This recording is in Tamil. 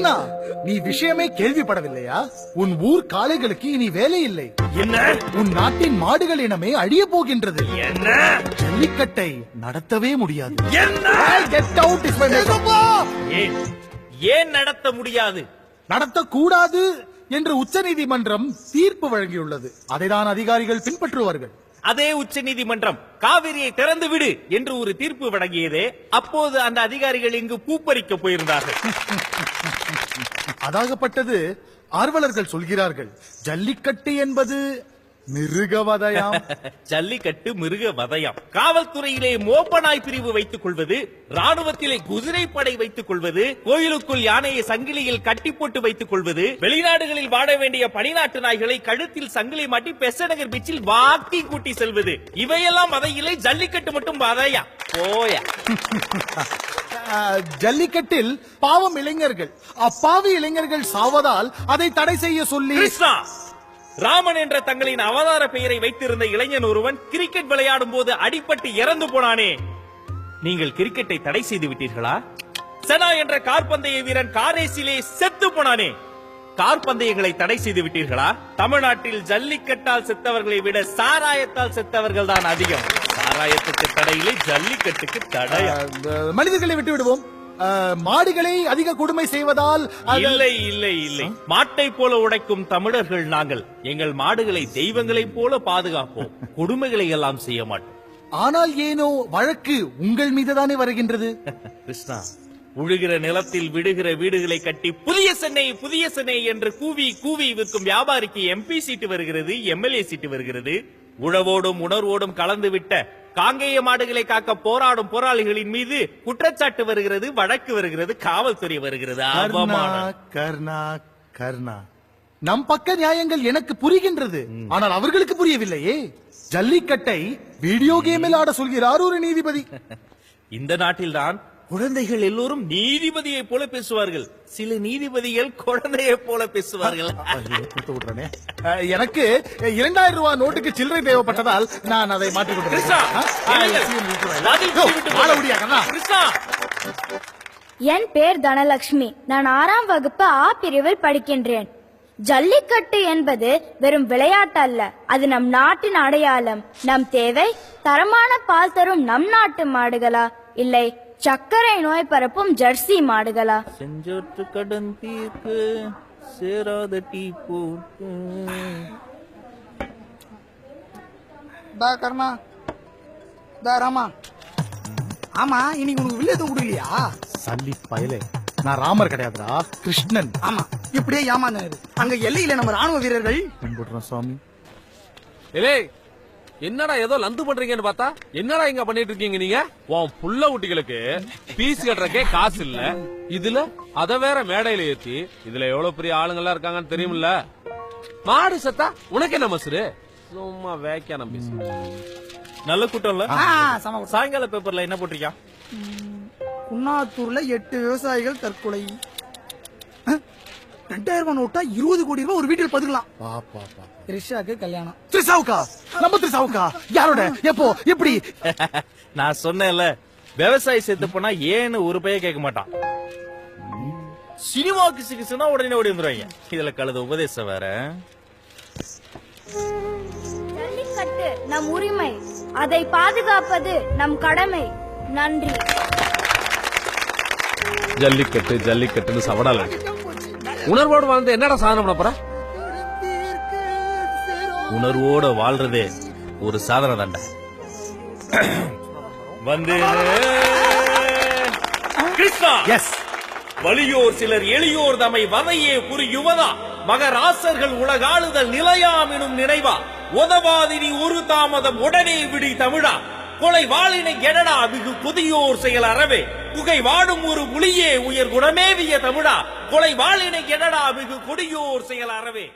அண்ணா, நீ விஷயமே கேள்விப்படவில்லையா? உன் ஊர் காளைகளுக்கு இனி வேலை இல்லை. என்ன? உன் நாட்டின் மாடுகள் இனமே அழிய போகின்றது. என்ன? ஜல்லிக்கட்டை நடத்தவே முடியாது. என்ன? Get out is my message. ஏன் நடத்த முடியாது? நடத்தக்கூடாது என்று உச்சநீதிமன்றம் தீர்ப்பு வழங்கியுள்ளது. அதைதான் அதிகாரிகள் பின்பற்றுவார்கள். அதே உச்ச நீதிமன்றம் காவிரியை திறந்து விடு என்று ஒரு தீர்ப்பு வழங்கியதே, அப்போது அந்த அதிகாரிகள் இங்கு பூப்பறிக்க போயிருந்தார்கள். அதாகப்பட்டது ஆர்வலர்கள் சொல்கிறார்கள், ஜல்லிக்கட்டு என்பது மிருகவதையாம். ஜல்லிக்கட்டு மிருக வதையாம். காவல்துறையிலே மோப்பனாய் பிரிவு வைத்துக் கொள்வது, ராணுவத்திலே குதிரைப்படை வைத்துக் கொள்வது, கோயிலுக்குள் யானையை சங்கிலியில் கட்டி போட்டு வைத்துக் கொள்வது, வெளிநாடுகளில் வாட வேண்டிய பனிநாட்டு நாய்களை கழுத்தில் சங்கிலி மாட்டி பெசநகர் பீச்சில் வாக்கி கூட்டி செல்வது, இவையெல்லாம் வதையிலே, ஜல்லிக்கட்டு மட்டும் வதையா போயா. ஜல்லிக்கட்டில் பாவம் இளைஞர்கள், அப்பாவி இளைஞர்கள் சாவதால் அதை தடை செய்ய சொல்லி கிருஷ்ணா, ராமன் என்ற தங்களின் அவதார பெயரை வைத்திருந்த இளைஞன் ஒருவன் கிரிக்கெட் விளையாடும் போது அடிபட்டு இறந்து போனானே, நீங்கள் கிரிக்கெட்டை தடை செய்து விட்டீர்களா? செனா என்ற கார்பந்தய வீரன் காரேசிலே செத்து போனானே, கார்பந்தயங்களை தடை செய்து விட்டீர்களா? தமிழ்நாட்டில் ஜல்லிக்கட்டால் செத்தவர்களை விட சாராயத்தால் செத்தவர்கள் தான் அதிகம். சாராயத்துக்கு தடையிலே, ஜல்லிக்கட்டுக்கு தடையா? மனிதர்களை விட்டு விடுவோம். மாடுகளை அதிக கொடுமை செய்வதால் இல்லை இல்லை இல்லை, மாட்டை போல உடைக்கும் தமிழர்கள் நாங்கள். எங்கள் மாடுகளை தெய்வங்களை போல பாதுகாப்போம், கொடுமைகளை எல்லாம் செய்ய மாட்டோம். ஆனால் ஏனோ வழக்கு உங்கள் மீதுதானே வருகின்றது. கிருஷ்ணா, உழுகிற நிலத்தில் விடுகிற வீடுகளை கட்டி புதிய சென்னை புதிய சென்னை என்று கூவி கூவி விற்கும் வியாபாரிக்கு எம்பி சீட்டு வருகிறது, எம்எல்ஏ சீட்டு வருகிறது. உழவோடும் உணர்வோடும் கலந்து விட்ட காங்கேய மாடுகளை காக்க போராடும் போராளிகளின் மீது குற்றச்சாட்டு வருகிறது, வழக்கு வருகிறது, காவல்துறை வருகிறது. கர்ணா கர்ணா, நம் பக்க நியாயங்கள் எனக்கு புரிகின்றது, ஆனால் அவர்களுக்கு புரியவில்லையே. ஜல்லிக்கட்டை வீடியோ கேமில் ஆட சொல்கிறார் ஒரு நீதிபதி. இந்த நாட்டில்தான் குழந்தைகள் எல்லோரும் நீதிபதியை போல பேசுவார்கள், சில நீதிபதிகள் குழந்தையை போல பேசுவார்கள். எனக்கு 2000 ரூபாய் நோட்டுக்கு சில்லறை தேவைப்பட்டதால் நான் அதை மாற்றிக் என் பேர் தனலட்சுமி. நான் 6ஆம் வகுப்பு ஆ பிரிவில் படிக்கின்றேன். ஜல்லிக்கட்டு என்பது வெறும் விளையாட்டு அல்ல, அது நம் நாட்டின் அடையாளம். நம் தேவை தரமான பால் தரும் நம் நாட்டு மாடுகளா, இல்லை சர்க்கரை நோய் பரப்பும் ஜெர்சி மாடுகளா? செஞ்சோற்று கடன் தீர்க்கு சேராத டீ போட்டு. கர்மா ராமா, ஆமா இன்னைக்கு உனக்கு வில்லேஜ் கொடுக்கலையா? சல்லி பயலே, நான் ராமர் கிடையாதுடா, கிருஷ்ணன். ஆமா, இப்படியே ஏமாந்தாரு. அங்க எல்லையில நம்ம ராணுவ வீரர்கள் சாமி. என்னடா ஏதோ லந்து பண்றீங்கன்னு பார்த்தா என்னடா இங்க பண்ணிட்டு இருக்கீங்க நீங்க? உன் புள்ள குட்டிகளுக்கு பீஸ் கட்டுறக்கே காசு இல்ல, இதுல அத வேற மேடையில ஏத்தி, இதுல எவ்வளவு பெரிய ஆளுங்கெல்லாம் இருக்காங்கன்னு தெரியுமில்ல. மாடு சத்தா உனக்கு என்ன மசுரு? சும்மா வேக்கியான பேசு. நல்ல கூட்டம்ல. சாயங்கால பேப்பர்ல என்ன போட்டிருக்கா? குன்னாத்தூர்ல 8 விவசாயிகள் தற்கொலை. 2000 ரூபாய் நோட்டா 20 கோடி ரூபாய் ஒரு வீட்டில் பதுக்கலாம். த்ரிஷாக்கு கல்யாணம். த்ரிஷாவுக்கா? நம்ம த்ரிஷாவுக்கா? யாரோட? எப்போ? எப்படி? நான் சொன்னேன்ல, விவசாயி செத்து போனா ஏன்னு ஒரு பைய கேட்க மாட்டான். சினிமாவுக்கு சிகிச்சைனா உடனே ஓடி வந்துருவாங்க. இதுல கழுத உபதேசம் வேற. ஜல்லிக்கட்டு நம் உரிமை, அதை பாதுகாப்பது நம் கடமை. நன்றி. ஜல்லிக்கட்டு ஜல்லிக்கட்டுன்னு சவடால உணர்வோடு வாழ்ந்து என்னடா சாதனை பண்ண போற? உணர்வோட வாழ்றதே ஒரு சாதனை தாண்டா. வந்து கிருஷ்ணா, எஸ், வலியோர் சிலர் எளியோர் தமை வதையே புரி யுவதா, மகராசர்கள் உலகாளுதல் நிலையாம் எனும் நினைவா, உதவாதினி ஒரு தாமதம் உடனே விடி தமிழா, கொலை வாளினை எடடா மிகு புதியோர் செயல் அறவே, புகை வாடும் ஒரு புலியே உயர் குணமேவிய தமிழா, கொலை வாளினை எடடா மிகு கொடியோர் செயல் அறவே.